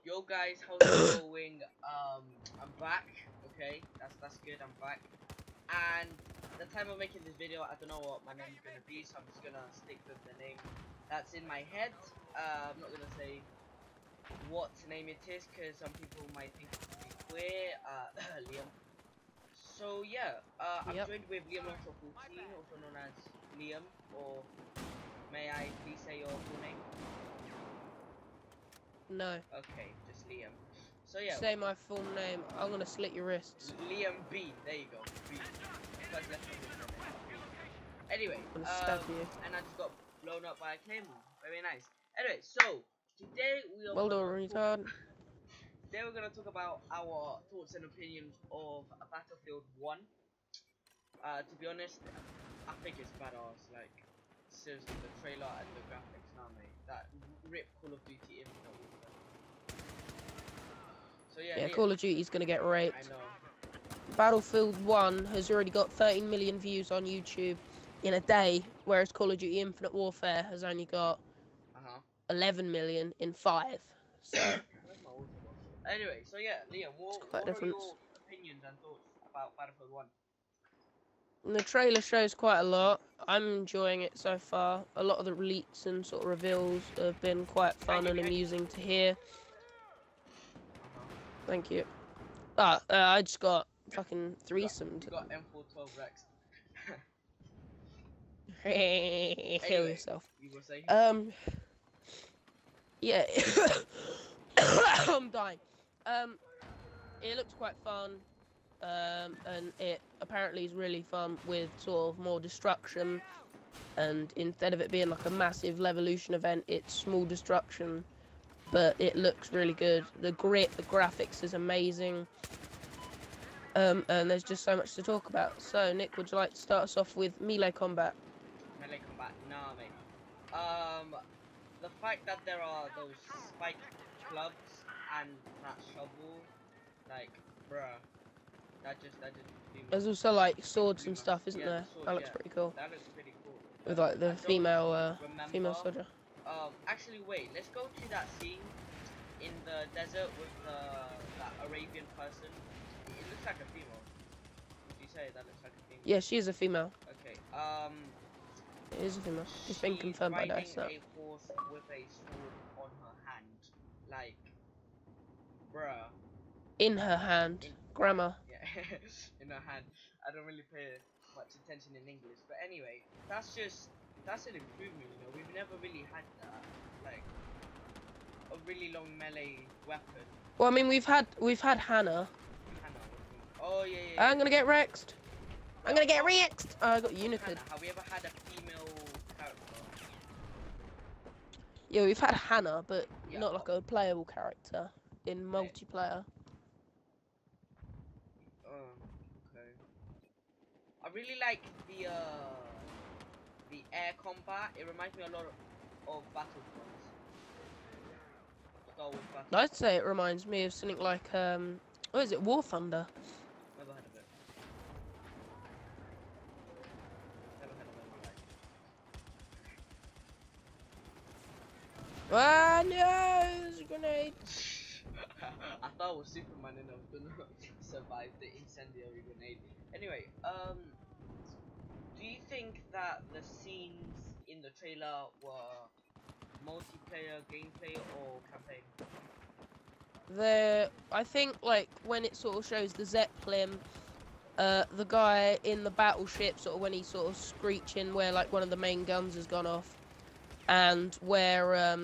Yo guys, how's it going? I'm back. Okay, that's good. I'm back. And the time of making this video, I don't know what my name is gonna be, so I'm just gonna stick with the name that's in my head. I'm not gonna say what name it is, because some people might think it's a bit queer. Liam. So yeah, I'm Yep. joined with Liam Longshot 14, also known as Liam. Or may I please say your full name? No. Okay, just Liam. So yeah. Say my full name. I'm gonna slit your wrists. Liam B. There you go. B. First letter of his name. Anyway, I'm gonna stab you. and I just got blown up by a claymore. Very nice. Anyway, so today we are Well done, retard. today we're gonna talk about our thoughts and opinions of Battlefield 1. To be honest, I think it's badass. Like seriously, the trailer and the graphics, nah, mate. That rip Call of Duty Infinite Warfare. So yeah, Call of Duty's gonna get raped. I know. Battlefield 1 has already got 13 million views on YouTube in a day, whereas Call of Duty Infinite Warfare has only got 11 million in 5. So anyway, so yeah, Liam, what are your opinions and thoughts about Battlefield 1? The trailer shows quite a lot. I'm enjoying it so far. A lot of the leaks and sort of reveals have been quite fun and amusing to hear. Thank you. I just got fucking threesomed. You got M412 Rex. Kill yourself. You were saying? Yeah. I'm dying. It looks quite fun. And it apparently is really fun with sort of more destruction, and instead of it being like a massive Levolution event, it's small destruction, but it looks really good. The graphics is amazing, and there's just so much to talk about. So Nick, would you like to start us off with melee combat? Melee combat? Nah, mate. The fact that there are those spike clubs and that shovel, like, bruh. That just There's also like swords and stuff, isn't there? Swords, that looks pretty cool. That looks pretty cool. With like the female soldier. Actually, wait. Let's go to that scene in the desert with that Arabian person. It looks like a female. Would you say that looks like a female? Yeah, she is a female. Okay. It is a female. It's been confirmed by DICE. She's riding a horse with a sword on her hand, like, bruh. In her hand. Grammar. In her hand. I don't really pay much attention in English, but anyway, that's an improvement, you know. We've never really had that, like, a really long melee weapon. Well, I mean, we've had Hannah. Oh yeah. I'm gonna get Rexed. I'm gonna get Rexed. I got Unicid. Have we ever had a female character? Yeah, we've had Hannah, but not like a playable character in multiplayer. I really like the air combat. It reminds me a lot of Battlefront. Star Wars Battlefront. I'd say it reminds me of something like what is it, War Thunder? Never heard of it. Never heard of it in my life. Ah no, there's a grenade. I thought it was Superman and I was gonna survive the incendiary grenade. Anyway, do you think that the scenes in the trailer were multiplayer gameplay or campaign? I think like when it sort of shows the Zeppelin, the guy in the battleship, sort of when he's sort of screeching where like one of the main guns has gone off, and where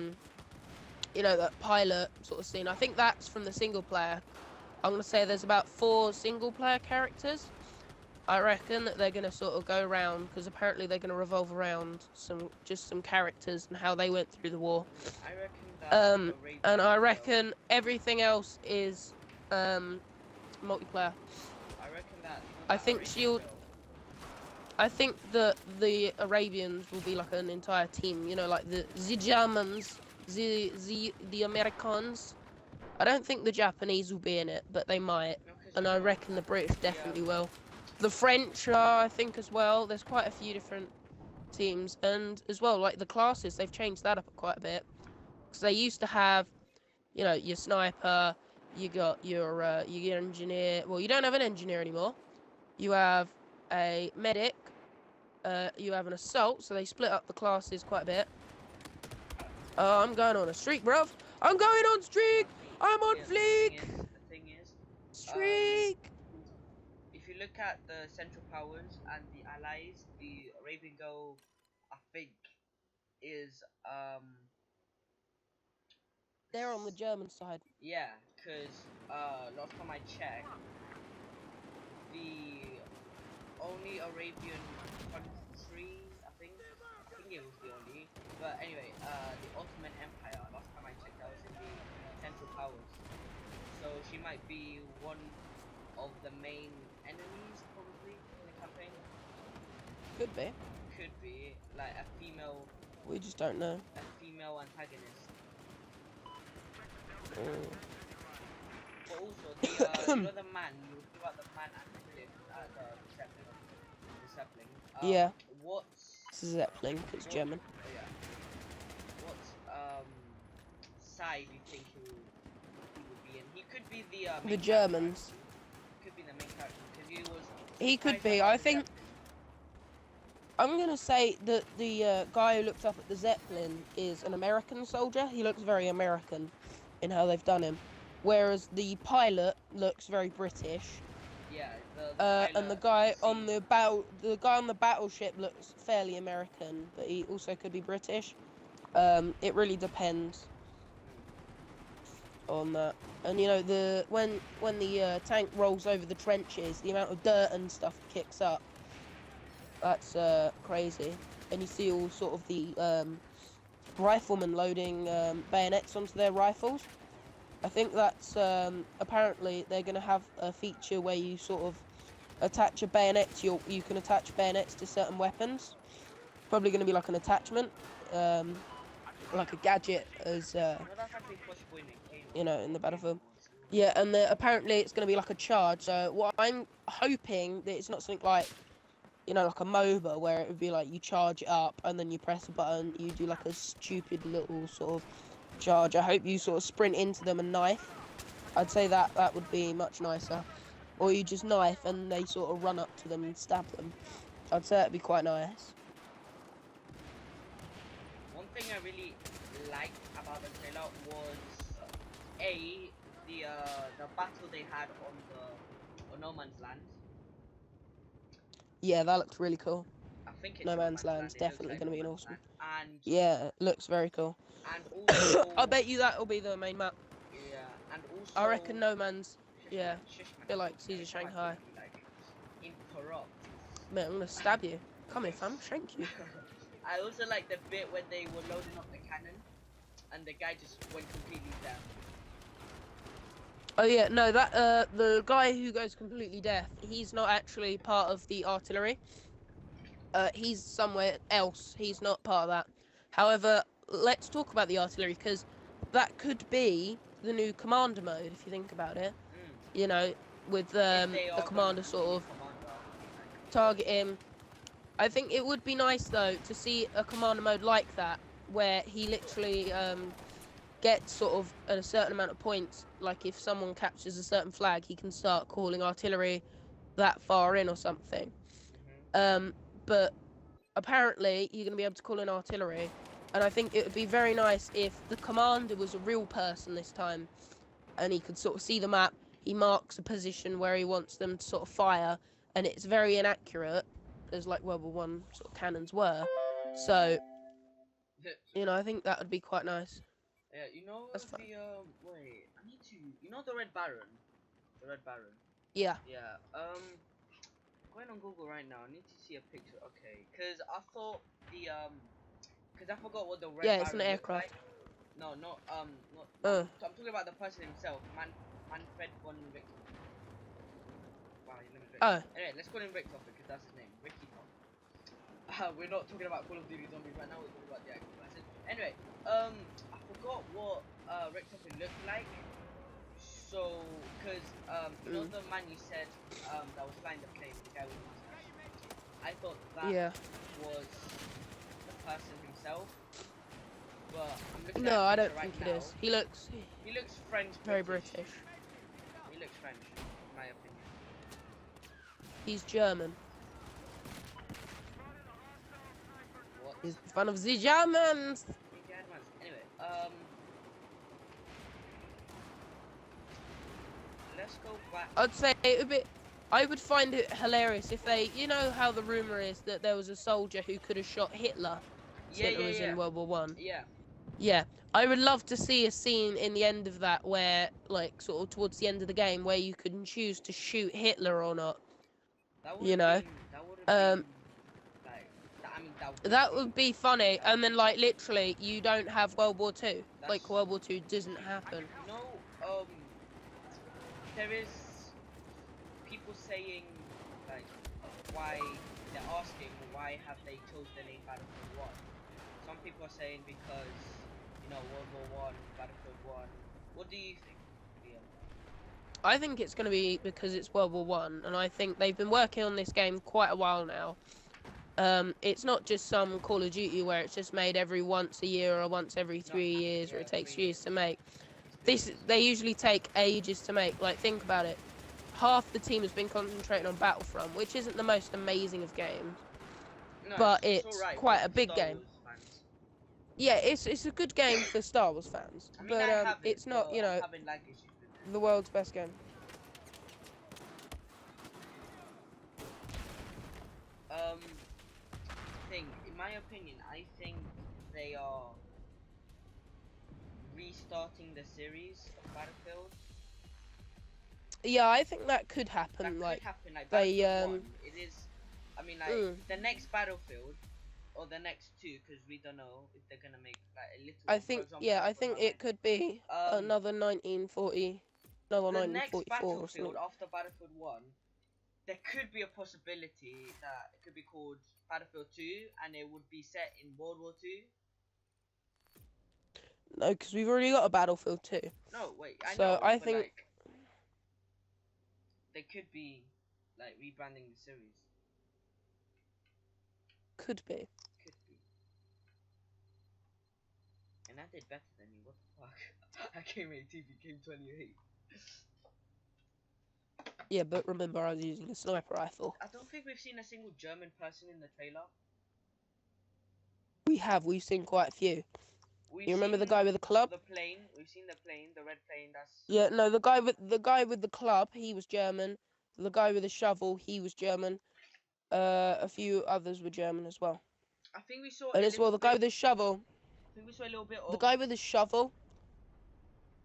you know, that pilot sort of scene. I think that's from the single player. I'm gonna say there's about 4 single player characters. I reckon that they're gonna sort of go around, because apparently they're gonna revolve around some characters and how they went through the war. I reckon and I reckon everything else is multiplayer. I reckon that. I think I think that the Arabians will be like an entire team. You know, like the Germans, the Americans. I don't think the Japanese will be in it, but they might. And I reckon the British definitely will. The French are, I think, as well. There's quite a few different teams. And as well, like the classes, they've changed that up quite a bit. Because they used to have you know, your sniper, you got your engineer. Well, you don't have an engineer anymore. You have a medic. You have an assault. So they split up the classes quite a bit. I'm going on a streak, bruv. I'm going on streak. I'm on fleek. The thing is, Streak. if you look at the Central Powers and the allies, the Raven Girl, I think, is They're on the German side. yeah, cause last time I checked, the only Arabian country, I think it was the only. But anyway, the Ottoman Empire. Last time I checked, that was in the Central Powers. So she might be one of the main enemies, probably in the campaign. Could be. Could be like a female. We just don't know. A female antagonist. But also the you know the man. You were talking about the man and the cliff at the Zeppelin. Yeah. What's Zeppelin, it's German. Oh, yeah. What side do you think he would be in? He could be the main Germans. He could be the main character because he was. He could be. I think. I'm gonna say that the guy who looks up at the Zeppelin is an American soldier. He looks very American in how they've done him, whereas the pilot looks very British. Yeah. And the guy on the battleship looks fairly American, but he also could be British. It really depends on that. And you know, when the tank rolls over the trenches, the amount of dirt and stuff kicks up. That's crazy. And you see all sort of the riflemen loading bayonets onto their rifles. I think that's apparently they're going to have a feature where you sort of attach a bayonet to you can attach bayonets to certain weapons. Probably going to be like an attachment, like a gadget, as you know, in the battlefield. Yeah, and apparently it's going to be like a charge. So what I'm hoping that it's not something like, you know, like a MOBA where it would be like you charge it up and then you press a button, you do like a stupid little sort of charge. I hope you sort of sprint into them and knife. I'd say that would be much nicer. Or you just knife and they sort of run up to them and stab them. I'd say that'd be quite nice. One thing I really liked about the trailer was the battle they had on No Man's Land. Yeah, that looks really cool. I think it's No Man's Land's definitely going to be an awesome. And yeah, it looks very cool. And also, I bet you that'll be the main map. Yeah, and also I reckon No Man's. Yeah, I feel like Caesar Shanghai. In Corrupt. Man, I'm gonna stab you. Come here, fam. Shank you. I also like the bit when they were loading up the cannon, and the guy just went completely deaf. Oh yeah, no, that the guy who goes completely deaf, he's not actually part of the artillery. He's somewhere else. He's not part of that. However, let's talk about the artillery, because that could be the new commander mode, if you think about it. You know, with a commander sort of target him. I think it would be nice though to see a commander mode like that, where he literally gets sort of a certain amount of points. Like if someone captures a certain flag, he can start calling artillery that far in or something. But apparently you're going to be able to call in artillery, and I think it would be very nice if the commander was a real person this time, and he could sort of see the map. He marks a position where he wants them to sort of fire, and it's very inaccurate, as like World War I sort of cannons were. So, you know, I think that would be quite nice. Yeah, you know, that's fun. Wait, I need to, you know the Red Baron? The Red Baron. Yeah. Yeah, going on Google right now, I need to see a picture, okay, because I thought because I forgot what the Red Baron it's an aircraft. like. No, I'm talking about the person himself, Manfred von Richter. Wow, Anyway, let's call him Richter because that's his name, Ricky. We're not talking about Call of Duty Zombies right now, we're talking about the actual person. Anyway, I forgot what Richter looked like. So, because you know the man you said that was flying the plane, the guy with the mustache. I thought that was the person himself. but I'm looking No, at I a don't picture think right it now. is. He looks He looks French. very British. He looks French, in my opinion. He's German. What? He's one of the Germans. Anyway, let's go back. I'd say it would be. I would find it hilarious if they, you know how the rumor is that there was a soldier who could have shot Hitler. Yeah, Hitler was in World War One. Yeah. Yeah, I would love to see a scene in the end of that where, like, sort of towards the end of the game, where you can choose to shoot Hitler or not. You know, that would be funny. And then, like, literally, you don't have World War Two. Like, World War Two doesn't happen. No, there is people saying, like, why they're asking why have they chose the name Battlefield 1. Some people are saying because, you know, World War 1, Battlefield 1. What do you think, Liam? I think it's going to be because it's World War 1, and I think they've been working on this game quite a while now. It's not just some Call of Duty where it's just made every once a year or once every 3 years, or it takes years to make. They usually take ages to make. Like, think about it. Half the team has been concentrating on Battlefront, which isn't the most amazing of games, but it's quite a big game. Yeah, it's a good game for Star Wars fans, but it's not, you know, the world's best game. In my opinion, I think they are restarting the series of Battlefield. Yeah, I think that could happen. Like they, it is. I mean, like the next Battlefield or the next two, because we don't know if they're gonna make like a little. I think, yeah, I think it could be another 1940, another 1944 next Battlefield or something. After Battlefield 1, there could be a possibility that it could be called Battlefield 2, and it would be set in World War 2. No, because we've already got a Battlefield 2. No, wait. I think like, they could be like rebranding the series. Could be. And I did better than you. What the fuck? I came 18, became 28. Yeah, but remember, I was using a sniper rifle. I don't think we've seen a single German person in the trailer. We've seen quite a few. You remember the guy with the club? The plane. We've seen the plane, the red plane. That's. Yeah, no, the guy with the club, he was German. The guy with the shovel, he was German. A few others were German as well. I think we saw. And as well, the guy with the shovel. I think we saw a little bit of. The guy with the shovel.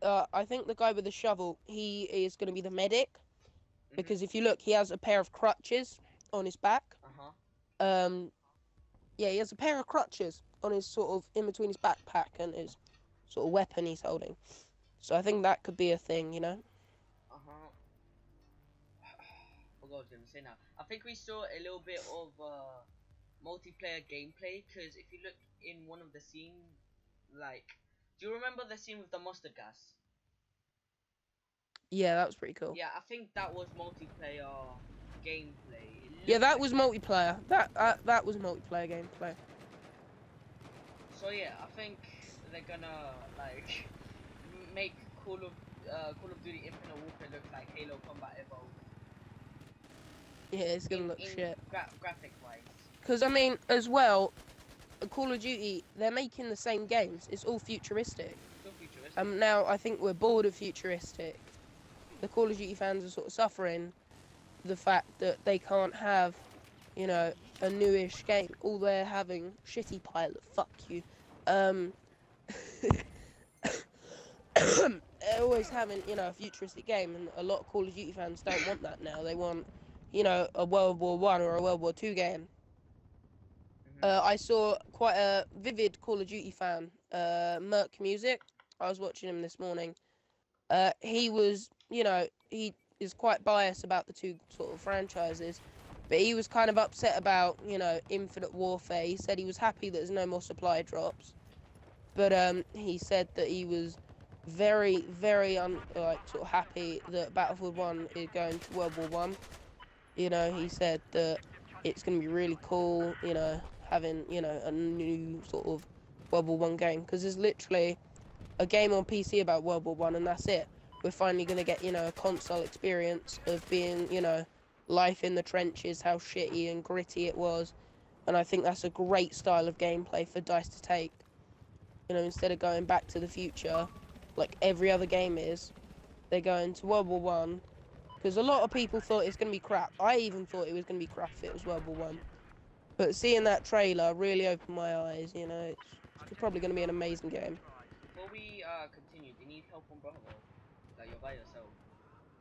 I think the guy with the shovel, he is going to be the medic, because if you look, he has a pair of crutches on his back. Yeah, he has a pair of crutches on his sort of in between his backpack and his sort of weapon he's holding. So I think that could be a thing, you know. I forgot what I was gonna say now. I think we saw a little bit of multiplayer gameplay, because if you look in one of the scenes, like, do you remember the scene with the mustard gas? Yeah, that was pretty cool. Yeah, I think that was multiplayer gameplay. Yeah, that was multiplayer. That was multiplayer gameplay. So yeah, I think they're gonna like make Call of Duty Infinite Warfare look like Halo Combat Evolved. Yeah, it's gonna look shit. Graphic wise. Because I mean, as well, Call of Duty, they're making the same games. It's all futuristic. Now I think we're bored of futuristic. The Call of Duty fans are sort of suffering the fact that they can't have, you know, a newish game. All they're having, shitty pilot, fuck you. They're always having, you know, a futuristic game, and a lot of Call of Duty fans don't want that now. They want, you know, a World War One or a World War Two game. I saw quite a vivid Call of Duty fan, Merc Music. I was watching him this morning. He was, you know, he is quite biased about the two sort of franchises, but he was kind of upset about, you know, Infinite Warfare. He said he was happy that there's no more supply drops, but he said that he was very, very sort of happy that Battlefield 1 is going to World War 1. You know, he said that it's going to be really cool, you know, having, you know, a new sort of World War One game, because there's literally a game on PC about World War One, and that's it. We're finally gonna get, you know, a console experience of being, you know, life in the trenches, how shitty and gritty it was, and I think that's a great style of gameplay for DICE to take. You know, instead of going back to the future, like every other game is, they're going to World War One, because a lot of people thought it's gonna be crap. I even thought it was gonna be crap if it was World War One. But seeing that trailer really opened my eyes, you know, it's probably going to be an amazing game. Before we continue, do you need help on Bravo? Like you're by yourself.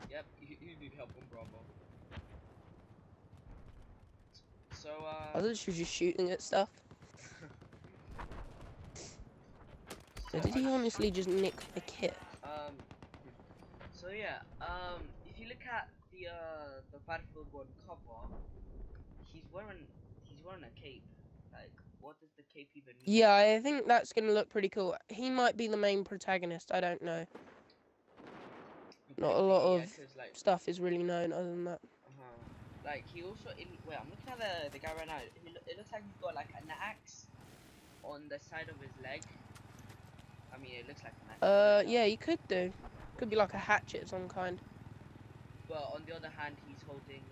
Yep, you need help on Bravo. So I was literally just shooting at stuff. so Did he honestly just nick my kit? So yeah, if you look at the Battlefield 1 cover, he's wearing a cape. Like, what does the cape even mean? Yeah, I think that's going to look pretty cool. He might be the main protagonist, I don't know. Not a lot of like, stuff is really known other than that. Like, he also, wait, I'm looking at the guy right now. It looks like he's got like an axe on the side of his leg. I mean, it looks like an axe. Yeah, you could do. Could be like a hatchet of some kind. But on the other hand, he's holding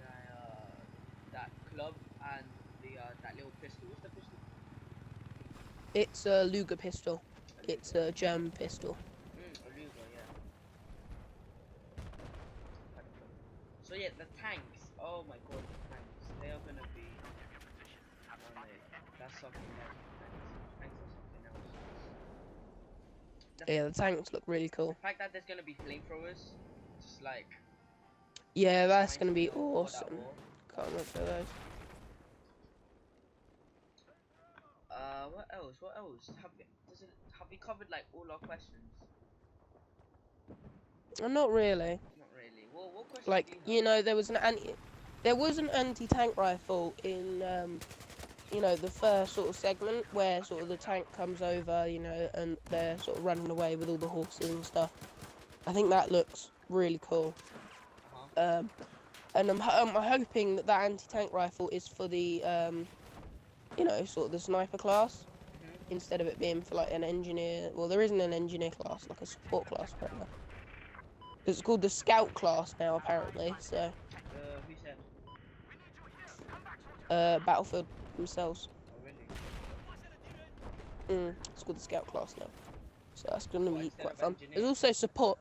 that club and that little pistol. What's the pistol? It's a Luger pistol. It's a German pistol. A Luger, yeah. So yeah, the tanks. Oh my god, the tanks. They are gonna be. That's something else. Tanks are something else. Yeah, the tanks look really cool. The fact that there's gonna be flamethrowers, just like. Yeah, that's gonna be awesome. Can't wait for those. What else? What else? Have we covered like all our questions? Not really. Not really. Well, what questions like do you you know, there was an anti-tank rifle in you know, the first sort of segment where sort of the tank comes over, you know, and they're sort of running away with all the horses and stuff. I think that looks really cool. And I'm hoping that anti-tank rifle is for the you know, sort of the sniper class, instead of it being for like an engineer. Well, there isn't an engineer class, like a support class apparently. It's called the scout class now apparently. So. Who said? Battlefield themselves. Oh really? It's called the scout class now, so that's gonna be quite fun. Engineer? There's also support.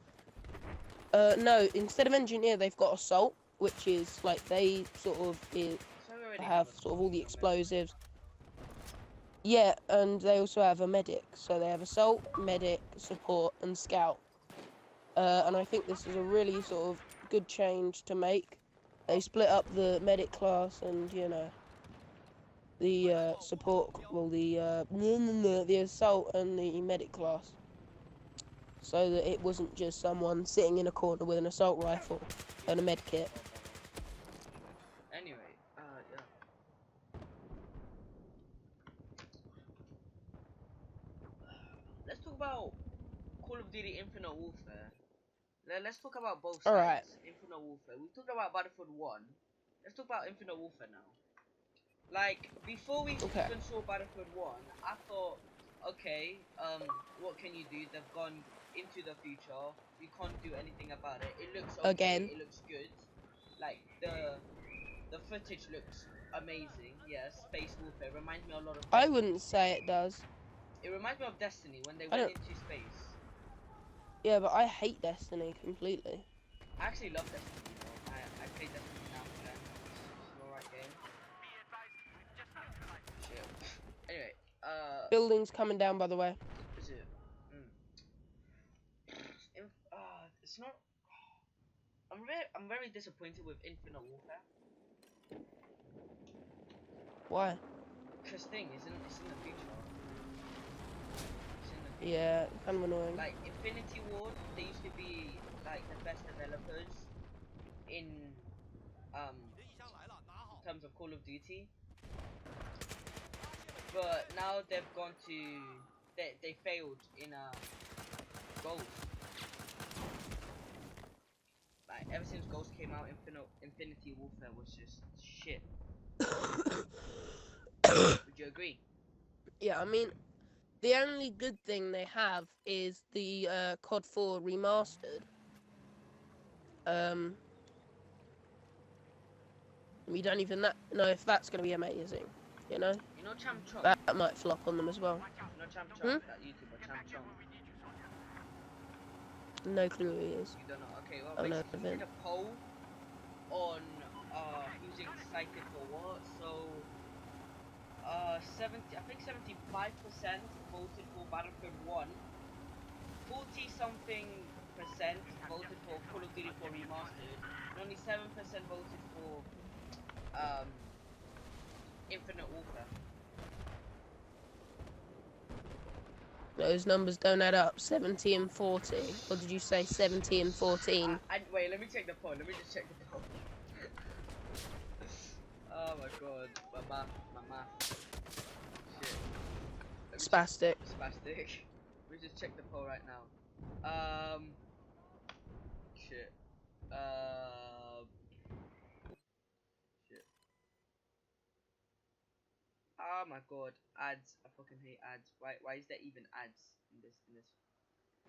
No, instead of engineer, they've got assault, which is like they sort of have sort of all the explosives. Yeah, and they also have a medic, so they have assault, medic, support, and scout. And I think this is a really sort of good change to make. They split up the medic class and, you know, the support, well, the assault and the medic class, so that it wasn't just someone sitting in a corner with an assault rifle and a med kit. Anyway, yeah. Let's talk about Call of Duty Infinite Warfare. Let's talk about both sides. Alright. Infinite Warfare. We talked about Battlefield 1. Let's talk about Infinite Warfare now. Like, before we even saw Battlefield 1, I thought, okay, what can you do? They've gone into the future. We can't do anything about it. It looks okay. Again. It looks good. Like, the footage looks amazing. Yes, Space Warfare reminds me a lot of Destiny. I wouldn't say it does. It reminds me of Destiny when they went into space. Yeah, but I hate Destiny completely. I actually love Destiny, though. I play Destiny now and then. It's an alright game. Shit. Anyway, Buildings coming down, by the way. Is it? It's not. I'm very disappointed with Infinite Warfare. Why? Because thing it's in the future. Yeah, kind of annoying. Like Infinity Ward, they used to be like the best developers in terms of Call of Duty, but now they've gone to they failed in Ghost. Like ever since Ghost came out, Infinity Warfare was just shit. Would you agree? Yeah, I mean, The only good thing they have is the COD 4 remastered. We don't even know if that's going to be amazing. You know Cham Chong? that might flop on them as well. Cham Chong, that YouTuber Cham Chong. No clue who he is. You don't know? Okay, well, Oh, no, basically, he did a poll on who's excited for what. So, 75% voted for Battlefield 1. 40-something percent voted for Call of Duty 4 Remastered, and only 7% voted for Infinite Warfare. Those numbers don't add up. 70 and 40. Or did you say 70 and 14? Wait, let me check the poll. Let me just check the poll. Oh my god, my math. Shit. Spastic. Spastic. Let me just check the poll right now. Shit. Shit. Oh my god, ads. I fucking hate ads. Why is there even ads in this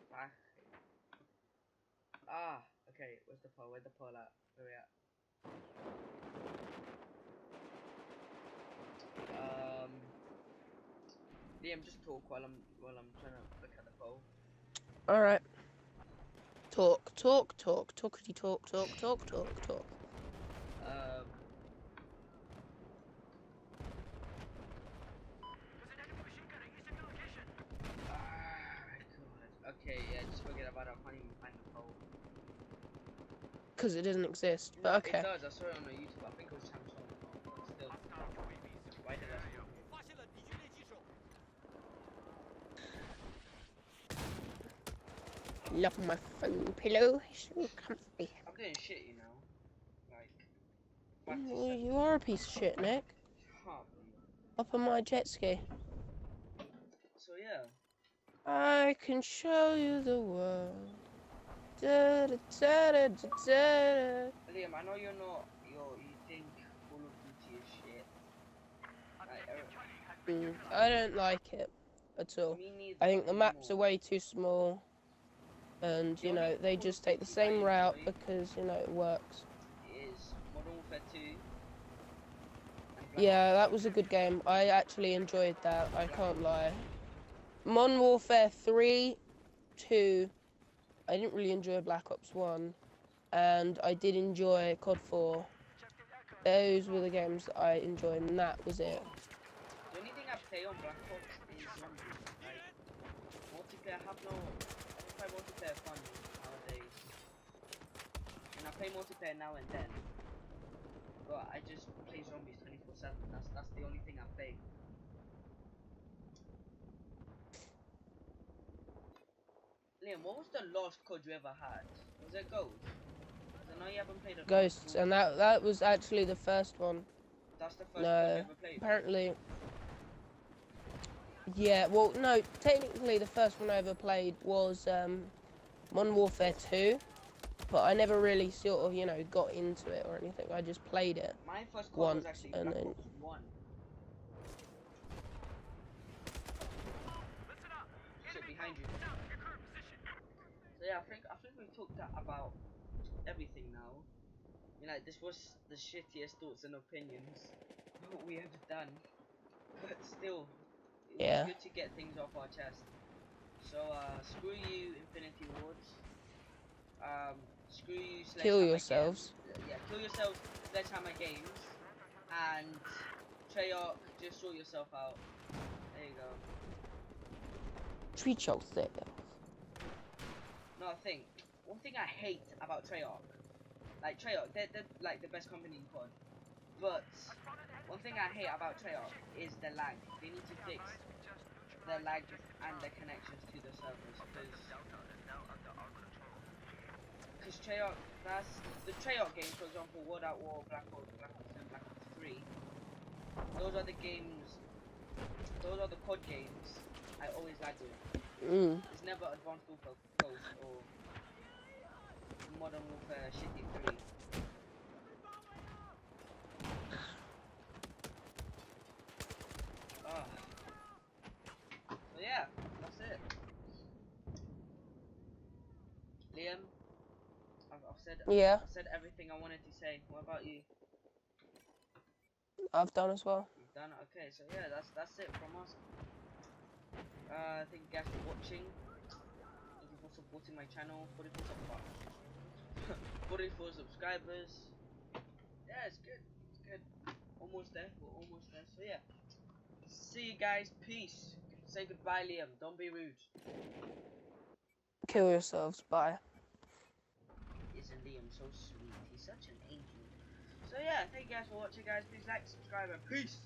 Why? Ah, okay, where's the poll? Where's the poll at? Where we at? Liam, just talk while I'm trying to look at the poll. Alright. Talkity talk. Okay, yeah, just forget about it. I can't even find the poll. Because it doesn't exist, but No, okay. it does. I saw it on YouTube. I think it was Cham Chong. But still. Why did I still Love my phone pillow. It's so comfy. I'm doing shit, you know. Like. You are a piece of shit, Nick. Up on my jet ski. So yeah. I can show you the world. Liam, I know you think Call of Duty is shit. I don't like it at all. Me neither. I think the maps are way too small. And, you know, they just take the same route because, you know, it works. Is Modern Warfare 2. Yeah, that was a good game. I actually enjoyed that. I can't lie. Modern Warfare 3, 2. I didn't really enjoy Black Ops 1. And I did enjoy COD 4. Those were the games that I enjoyed, and that was it. The only thing I play on Black Ops is zombies. Like, multiplayer, I don't play multiplayer fun nowadays. And I play multiplayer now and then. But I just play zombies 24/7. That's the only thing I play. Liam, what was the last COD you ever had? Was it Ghost? I know you haven't played a Ghosts, and that was actually the first one. That's the first COD you ever played? Apparently. Yeah, well, no, technically the first one I ever played was Modern Warfare 2, but I never really sort of, you know, got into it or anything. I just played it My first COD once, was actually and Black then... Ops 1. Shit behind you. So yeah, I think we've talked about everything now. You know, this was the shittiest thoughts and opinions we have done, but still, it was good to get things off our chest. So screw you, Infinity Wards. Screw you, Sledgehammer. Kill yourselves. Yeah, kill yourselves, Sledgehammer Games, and Treyarch. Just sort yourself out. There you go. Treat yourself. No, one thing I hate about Treyarch, like Treyarch, they're like the best company in COD. But one thing I hate about Treyarch is the lag. They need to fix the lag and the connections to the servers, because Treyarch, that's the Treyarch games, for example, World at War, Black Ops 2, Black Ops 3. Those are the games. Those are the COD games I always lag with. It's never Advanced Warfare Ghost or Modern Warfare Shitty 3. So yeah, Liam, I've said Yeah, I've said everything I wanted to say. What about you? I've done as well. You've done it. Okay, so yeah, that's it from us. Thank you guys for watching. Thank you for supporting my channel. 44 subscribers. Yeah, it's good. It's good. Almost there. We're almost there. So yeah. See you guys. Peace. Say goodbye, Liam. Don't be rude. Kill yourselves. Bye. Isn't Liam so sweet? He's such an angel. So yeah, thank you guys for watching, guys. Please like, subscribe, and peace.